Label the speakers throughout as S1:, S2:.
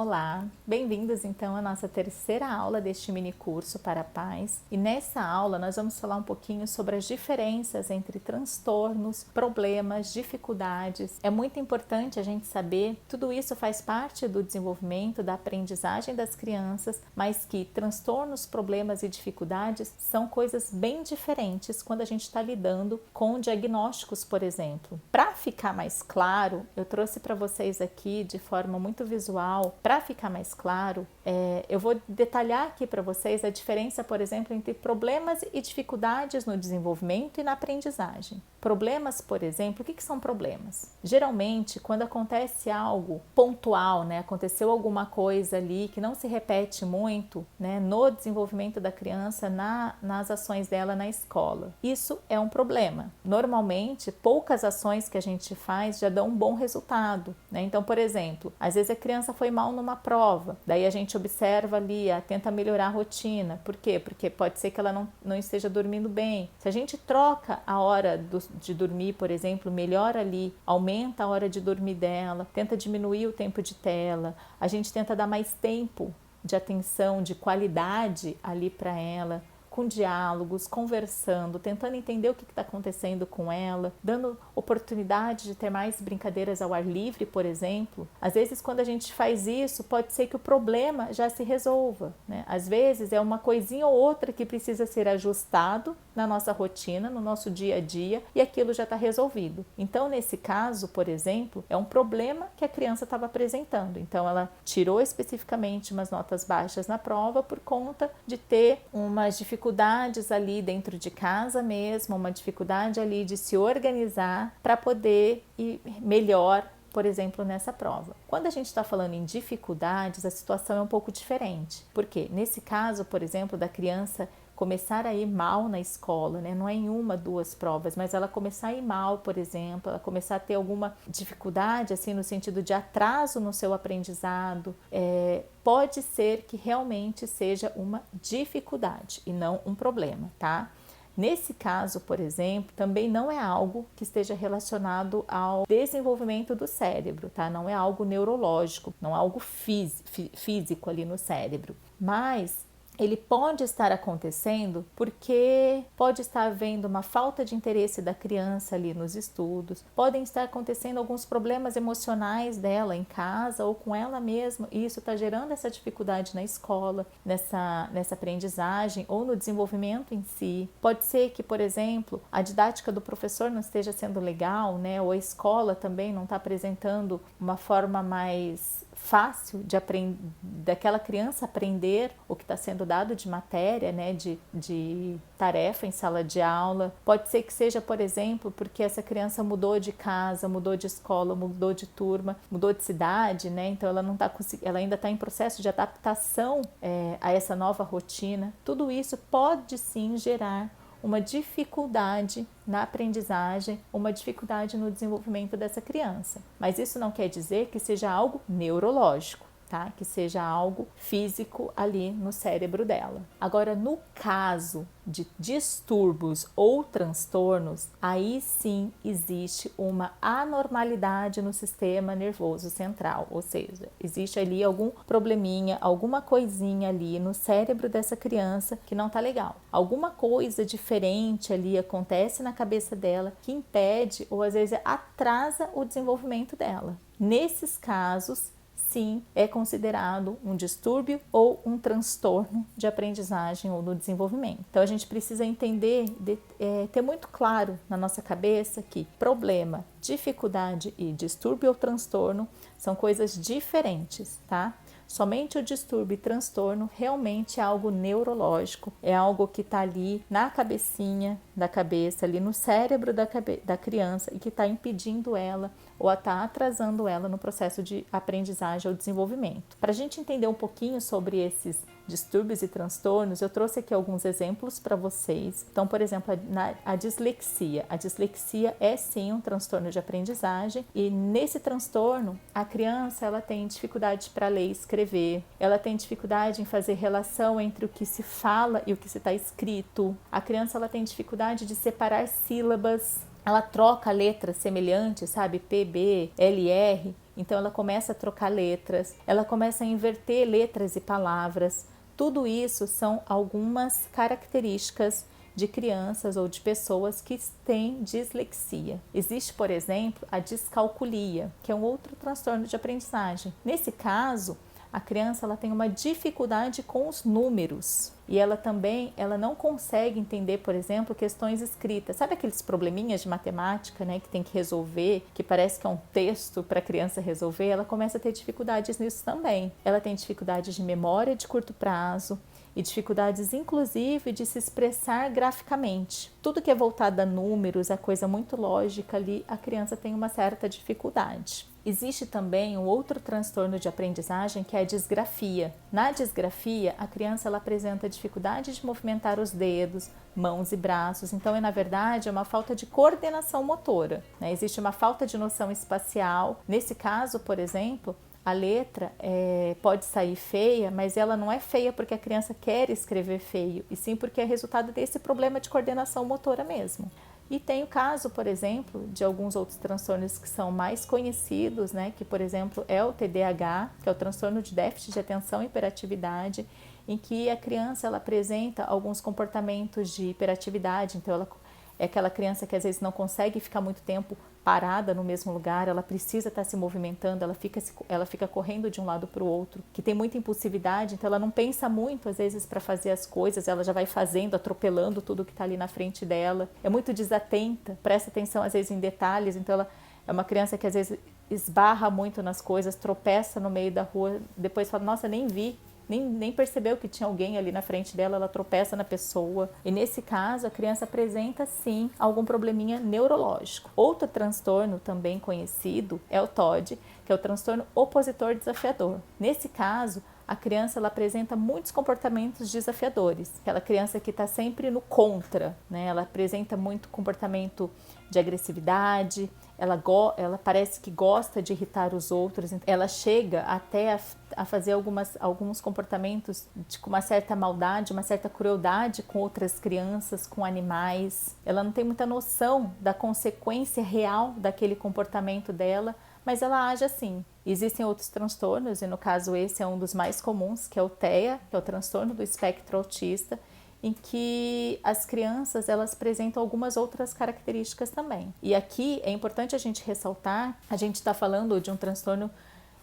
S1: Olá, bem-vindos então à nossa terceira aula deste mini curso para pais. E nessa aula nós vamos falar um pouquinho sobre as diferenças entre transtornos, problemas, dificuldades. É muito importante a gente saber, tudo isso faz parte do desenvolvimento, da aprendizagem das crianças, mas que transtornos, problemas e dificuldades são coisas bem diferentes quando a gente está lidando com diagnósticos, por exemplo. Para ficar mais claro, eu trouxe para vocês aqui de forma muito visual. Para ficar mais claro, eu vou detalhar aqui para vocês a diferença, por exemplo, entre problemas e dificuldades no desenvolvimento e na aprendizagem. Problemas, por exemplo, o que são problemas? Geralmente, quando acontece algo pontual, aconteceu alguma coisa ali que não se repete muito, no desenvolvimento da criança, nas ações dela na escola. Isso é um problema. Normalmente, poucas ações que a gente faz já dão um bom resultado, Então, por exemplo, às vezes a criança foi mal numa prova, daí a gente observa ali, tenta melhorar a rotina. Por quê? Porque pode ser que ela não esteja dormindo bem. Se a gente troca a hora de dormir, por exemplo, melhora ali, aumenta a hora de dormir dela, tenta diminuir o tempo de tela, a gente tenta dar mais tempo de atenção, de qualidade ali para ela, com diálogos, conversando, tentando entender o que está acontecendo com ela, dando oportunidade de ter mais brincadeiras ao ar livre, por exemplo. Às vezes, quando a gente faz isso, pode ser que o problema já se resolva, Às vezes, é uma coisinha ou outra que precisa ser ajustado na nossa rotina, no nosso dia a dia, e aquilo já está resolvido. Então, nesse caso, por exemplo, é um problema que a criança estava apresentando. Então, ela tirou especificamente umas notas baixas na prova por conta de ter umas dificuldades ali dentro de casa mesmo, uma dificuldade ali de se organizar para poder ir melhor, por exemplo, nessa prova. Quando a gente está falando em dificuldades, a situação é um pouco diferente. Porque nesse caso, por exemplo, da criança começar a ir mal na escola, Não é em uma, duas provas, mas ela começar a ir mal, por exemplo, ela começar a ter alguma dificuldade, assim, no sentido de atraso no seu aprendizado, pode ser que realmente seja uma dificuldade e não um problema, tá? Nesse caso, por exemplo, também não é algo que esteja relacionado ao desenvolvimento do cérebro, tá? Não é algo neurológico, não é algo físico ali no cérebro, mas ele pode estar acontecendo porque pode estar havendo uma falta de interesse da criança ali nos estudos, podem estar acontecendo alguns problemas emocionais dela em casa ou com ela mesma, e isso está gerando essa dificuldade na escola, nessa aprendizagem ou no desenvolvimento em si. Pode ser que, por exemplo, a didática do professor não esteja sendo legal, ou a escola também não está apresentando uma forma mais fácil de aprender, daquela criança aprender o que está sendo dado de matéria, de tarefa em sala de aula. Pode ser que seja, por exemplo, porque essa criança mudou de casa, mudou de escola, mudou de turma, mudou de cidade, Então ela não tá ela ainda está em processo de adaptação a essa nova rotina. Tudo isso pode sim gerar uma dificuldade na aprendizagem, uma dificuldade no desenvolvimento dessa criança. Mas isso não quer dizer que seja algo neurológico, tá? Que seja algo físico ali no cérebro dela. Agora, no caso de distúrbios ou transtornos, aí sim existe uma anormalidade no sistema nervoso central, ou seja, existe ali algum probleminha, alguma coisinha ali no cérebro dessa criança que não tá legal. Alguma coisa diferente ali acontece na cabeça dela que impede ou às vezes atrasa o desenvolvimento dela. Nesses casos, sim, é considerado um distúrbio ou um transtorno de aprendizagem ou no desenvolvimento. Então, a gente precisa entender, ter muito claro na nossa cabeça que problema, dificuldade e distúrbio ou transtorno são coisas diferentes, tá? Somente o distúrbio e transtorno realmente é algo neurológico, é algo que está ali na cabecinha da cabeça, ali no cérebro da criança e que está impedindo ela ou está atrasando ela no processo de aprendizagem ou desenvolvimento. Para a gente entender um pouquinho sobre esses distúrbios e transtornos, eu trouxe aqui alguns exemplos para vocês. Então, por exemplo, a dislexia. A dislexia é sim um transtorno de aprendizagem e nesse transtorno a criança ela tem dificuldade para ler e escrever, ela tem dificuldade em fazer relação entre o que se fala e o que se está escrito. A criança ela tem dificuldade de separar sílabas. ela troca letras semelhantes, sabe? P, B, L, R. Então ela começa a trocar letras, ela começa a inverter letras e palavras. Tudo isso são algumas características de crianças ou de pessoas que têm dislexia. Existe, por exemplo, a descalculia, que é um outro transtorno de aprendizagem. Nesse caso, a criança ela tem uma dificuldade com os números e ela não consegue entender, por exemplo, questões escritas. Sabe aqueles probleminhas de matemática, né, que tem que resolver, que parece que é um texto para a criança resolver? Ela começa a ter dificuldades nisso também. Ela tem dificuldades de memória de curto prazo e dificuldades, inclusive, de se expressar graficamente. Tudo que é voltado a números, a coisa muito lógica ali, a criança tem uma certa dificuldade. Existe também um outro transtorno de aprendizagem que é a disgrafia. Na disgrafia, a criança ela apresenta dificuldade de movimentar os dedos, mãos e braços. Então, na verdade, é uma falta de coordenação motora, né? Existe uma falta de noção espacial. Nesse caso, por exemplo, a letra pode sair feia, mas ela não é feia porque a criança quer escrever feio, e sim porque é resultado desse problema de coordenação motora mesmo. E tem o caso, por exemplo, de alguns outros transtornos que são mais conhecidos, né? Que, por exemplo, é o TDAH, que é o transtorno de déficit de atenção e hiperatividade, em que a criança ela apresenta alguns comportamentos de hiperatividade. Então, ela é aquela criança que às vezes não consegue ficar muito tempo parada no mesmo lugar, ela precisa estar se movimentando, ela fica correndo de um lado para o outro, que tem muita impulsividade, então ela não pensa muito às vezes para fazer as coisas, ela já vai fazendo, atropelando tudo que está ali na frente dela, é muito desatenta, presta atenção às vezes em detalhes, então ela é uma criança que às vezes esbarra muito nas coisas, tropeça no meio da rua, depois fala, nossa, nem vi. Nem percebeu que tinha alguém ali na frente dela, ela tropeça na pessoa. E nesse caso, a criança apresenta sim algum probleminha neurológico. Outro transtorno também conhecido é o TOD, que é o transtorno opositor desafiador. Nesse caso, a criança ela apresenta muitos comportamentos desafiadores. Aquela criança que está sempre no contra, né? Ela apresenta muito comportamento de agressividade, ela parece que gosta de irritar os outros, ela chega até a fazer alguns comportamentos com uma certa maldade, uma certa crueldade com outras crianças, com animais. Ela não tem muita noção da consequência real daquele comportamento dela, mas ela age assim. Existem outros transtornos, e no caso esse é um dos mais comuns, que é o TEA, que é o transtorno do espectro autista, em que as crianças elas apresentam algumas outras características também. E aqui é importante a gente ressaltar, a gente está falando de um transtorno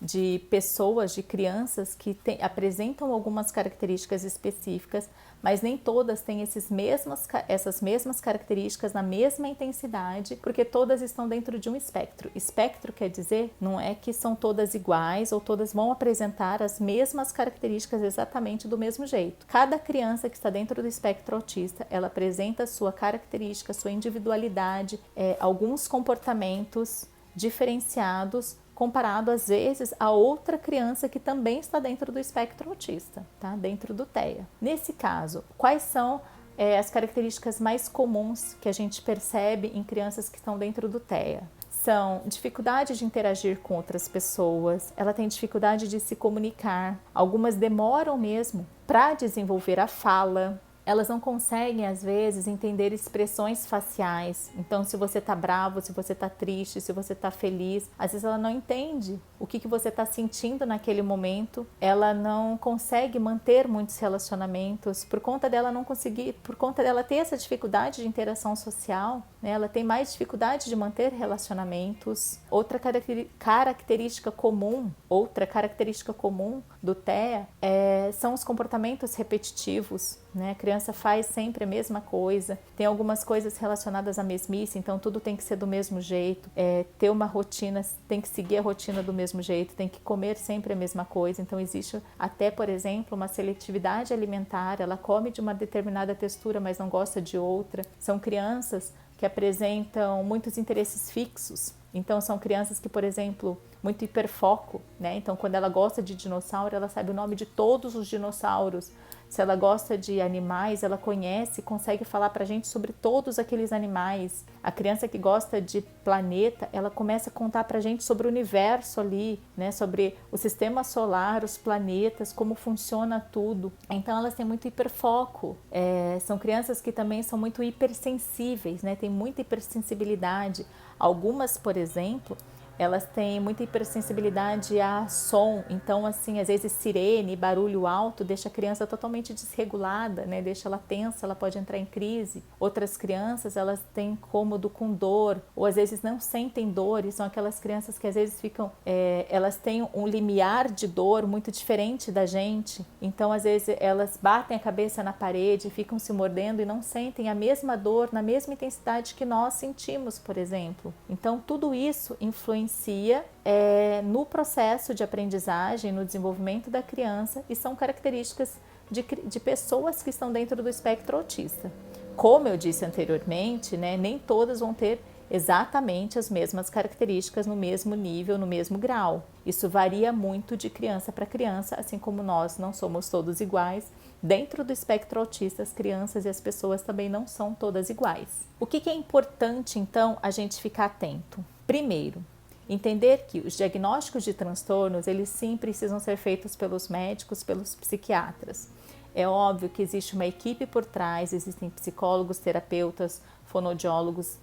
S1: de pessoas, de crianças que apresentam algumas características específicas, mas nem todas têm essas mesmas características na mesma intensidade, porque todas estão dentro de um espectro. Espectro quer dizer, não é que são todas iguais ou todas vão apresentar as mesmas características exatamente do mesmo jeito. Cada criança que está dentro do espectro autista, ela apresenta sua característica, sua individualidade, alguns comportamentos diferenciados comparado às vezes a outra criança que também está dentro do espectro autista, tá? Dentro do TEA. Nesse caso, quais são as características mais comuns que a gente percebe em crianças que estão dentro do TEA? São dificuldade de interagir com outras pessoas, ela tem dificuldade de se comunicar, algumas demoram mesmo para desenvolver a fala. Elas não conseguem, às vezes, entender expressões faciais. Então, se você está bravo, se você está triste, se você está feliz, às vezes ela não entende o que você está sentindo naquele momento. Ela não consegue manter muitos relacionamentos por conta dela ter essa dificuldade de interação social, né? Ela tem mais dificuldade de manter relacionamentos. Outra característica comum do TEA são os comportamentos repetitivos, né? A criança faz sempre a mesma coisa, tem algumas coisas relacionadas à mesmice, então tudo tem que ser do mesmo jeito, ter uma rotina, tem que seguir a rotina do mesmo jeito, tem que comer sempre a mesma coisa, então existe até, por exemplo, uma seletividade alimentar, ela come de uma determinada textura, mas não gosta de outra. São crianças que apresentam muitos interesses fixos, então são crianças que, por exemplo, muito hiperfoco, né? Então quando ela gosta de dinossauro, ela sabe o nome de todos os dinossauros, Se ela gosta de animais, ela conhece, consegue falar para a gente sobre todos aqueles animais. A criança que gosta de planeta, ela começa a contar para a gente sobre o universo ali, né? Sobre o sistema solar, os planetas, como funciona tudo. Então elas têm muito hiperfoco. São crianças que também são muito hipersensíveis, né? Tem muita hipersensibilidade. Algumas, por exemplo, elas têm muita hipersensibilidade a som, então assim, às vezes sirene, barulho alto deixa a criança totalmente desregulada, né? Deixa ela tensa, ela pode entrar em crise. Outras crianças, elas têm incômodo com dor, ou às vezes não sentem dor, e são aquelas crianças que às vezes ficam, elas têm um limiar de dor muito diferente da gente, então às vezes elas batem a cabeça na parede, ficam se mordendo e não sentem a mesma dor na mesma intensidade que nós sentimos, por exemplo. Então tudo isso influencia no processo de aprendizagem, no desenvolvimento da criança, e são características de pessoas que estão dentro do espectro autista. Como eu disse anteriormente, né, nem todas vão ter exatamente as mesmas características no mesmo nível, no mesmo grau. Isso varia muito de criança para criança, assim como nós não somos todos iguais. Dentro do espectro autista, as crianças e as pessoas também não são todas iguais. O que é importante, então, a gente ficar atento? Primeiro, entender que os diagnósticos de transtornos, eles sim precisam ser feitos pelos médicos, pelos psiquiatras. É óbvio que existe uma equipe por trás, existem psicólogos, terapeutas, fonoaudiólogos,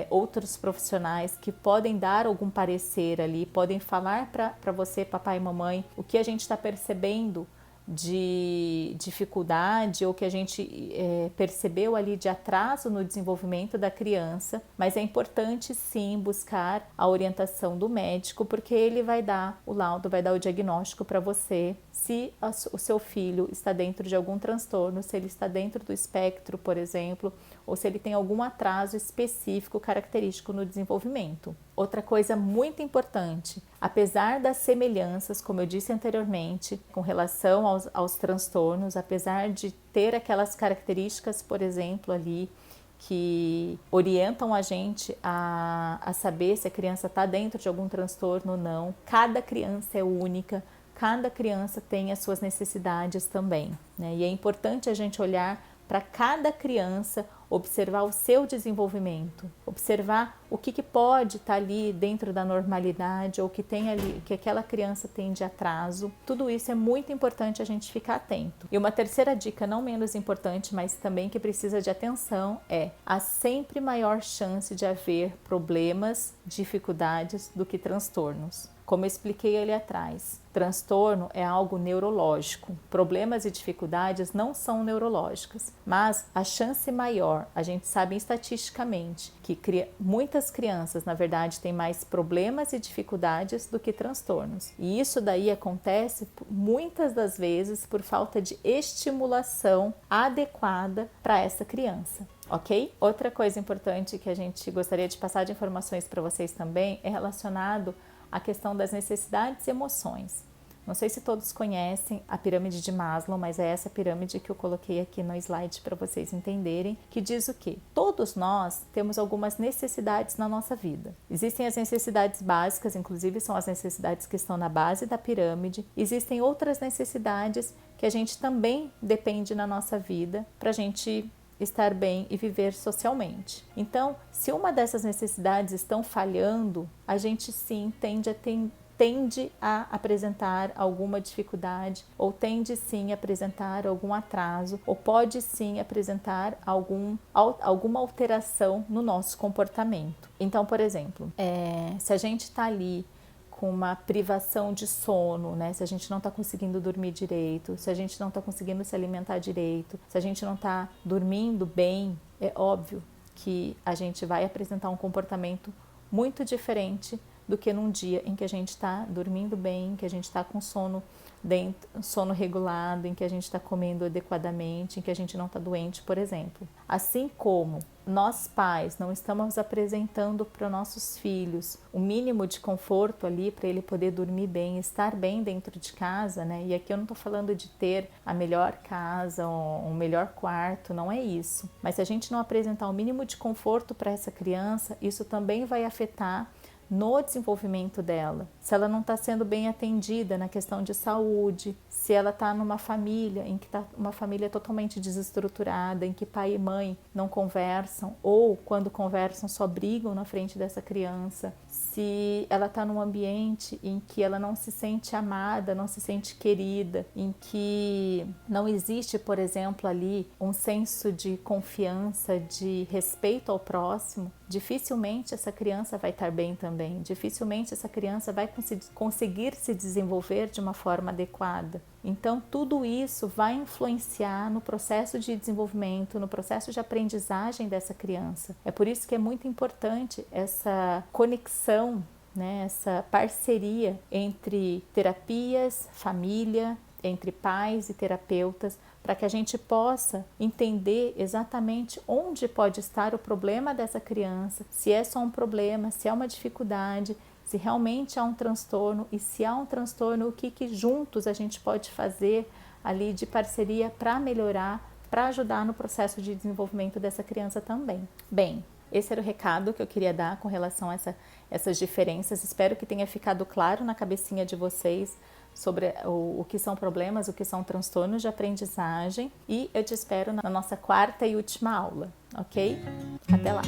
S1: outros profissionais que podem dar algum parecer ali, podem falar para você, papai e mamãe, o que a gente está percebendo de dificuldade ou que a gente percebeu ali de atraso no desenvolvimento da criança, mas é importante sim buscar a orientação do médico, porque ele vai dar o laudo, vai dar o diagnóstico para você se o seu filho está dentro de algum transtorno, se ele está dentro do espectro, por exemplo, ou se ele tem algum atraso específico característico no desenvolvimento. Outra coisa muito importante, apesar das semelhanças, como eu disse anteriormente, com relação aos transtornos, apesar de ter aquelas características, por exemplo, ali, que orientam a gente a saber se a criança está dentro de algum transtorno ou não, cada criança é única, cada criança tem as suas necessidades também, né? E é importante a gente olhar para cada criança, observar o seu desenvolvimento, observar o que pode estar ali dentro da normalidade ou que tem ali, que aquela criança tem de atraso. Tudo isso é muito importante a gente ficar atento. E uma terceira dica, não menos importante, mas também que precisa de atenção, há sempre maior chance de haver problemas, dificuldades do que transtornos. Como eu expliquei ali atrás, transtorno é algo neurológico. Problemas e dificuldades não são neurológicas, mas a chance maior, a gente sabe estatisticamente que muitas crianças, na verdade, têm mais problemas e dificuldades do que transtornos. E isso daí acontece muitas das vezes por falta de estimulação adequada para essa criança. Ok? Outra coisa importante que a gente gostaria de passar de informações para vocês também é relacionado a questão das necessidades e emoções. Não sei se todos conhecem a pirâmide de Maslow, mas é essa pirâmide que eu coloquei aqui no slide para vocês entenderem, que diz o quê? Todos nós temos algumas necessidades na nossa vida. Existem as necessidades básicas, inclusive são as necessidades que estão na base da pirâmide. Existem outras necessidades que a gente também depende na nossa vida para a gente estar bem e viver socialmente. Então, se uma dessas necessidades estão falhando, a gente sim tende a apresentar alguma dificuldade, ou tende sim a apresentar algum atraso, ou pode sim apresentar alguma alteração no nosso comportamento. Então, por exemplo, se a gente está ali com uma privação de sono, né? Se a gente não está conseguindo dormir direito, se a gente não está conseguindo se alimentar direito, se a gente não está dormindo bem, é óbvio que a gente vai apresentar um comportamento muito diferente do que num dia em que a gente está dormindo bem, em que a gente está com sono regulado, em que a gente está comendo adequadamente, em que a gente não está doente, por exemplo. Assim como nós pais não estamos apresentando para nossos filhos o mínimo de conforto ali para ele poder dormir bem, estar bem dentro de casa, né? E aqui eu não estou falando de ter a melhor casa, o melhor quarto, não é isso. Mas se a gente não apresentar o mínimo de conforto para essa criança, isso também vai afetar no desenvolvimento dela, se ela não está sendo bem atendida na questão de saúde, se ela está numa família em que está uma família totalmente desestruturada, em que pai e mãe não conversam, ou quando conversam só brigam na frente dessa criança, se ela está num ambiente em que ela não se sente amada, não se sente querida, em que não existe, por exemplo, ali um senso de confiança, de respeito ao próximo, dificilmente essa criança vai estar bem também, dificilmente essa criança vai conseguir se desenvolver de uma forma adequada. Então, tudo isso vai influenciar no processo de desenvolvimento, no processo de aprendizagem dessa criança. É por isso que é muito importante essa conexão, né, essa parceria entre terapias, família, entre pais e terapeutas, para que a gente possa entender exatamente onde pode estar o problema dessa criança, se é só um problema, se é uma dificuldade, se realmente há um transtorno, e se há um transtorno, o que juntos a gente pode fazer ali de parceria para melhorar, para ajudar no processo de desenvolvimento dessa criança também. Bem, esse era o recado que eu queria dar com relação a essas diferenças. Espero que tenha ficado claro na cabecinha de vocês sobre o que são problemas, o que são transtornos de aprendizagem, e eu te espero na nossa quarta e última aula, ok? Até lá!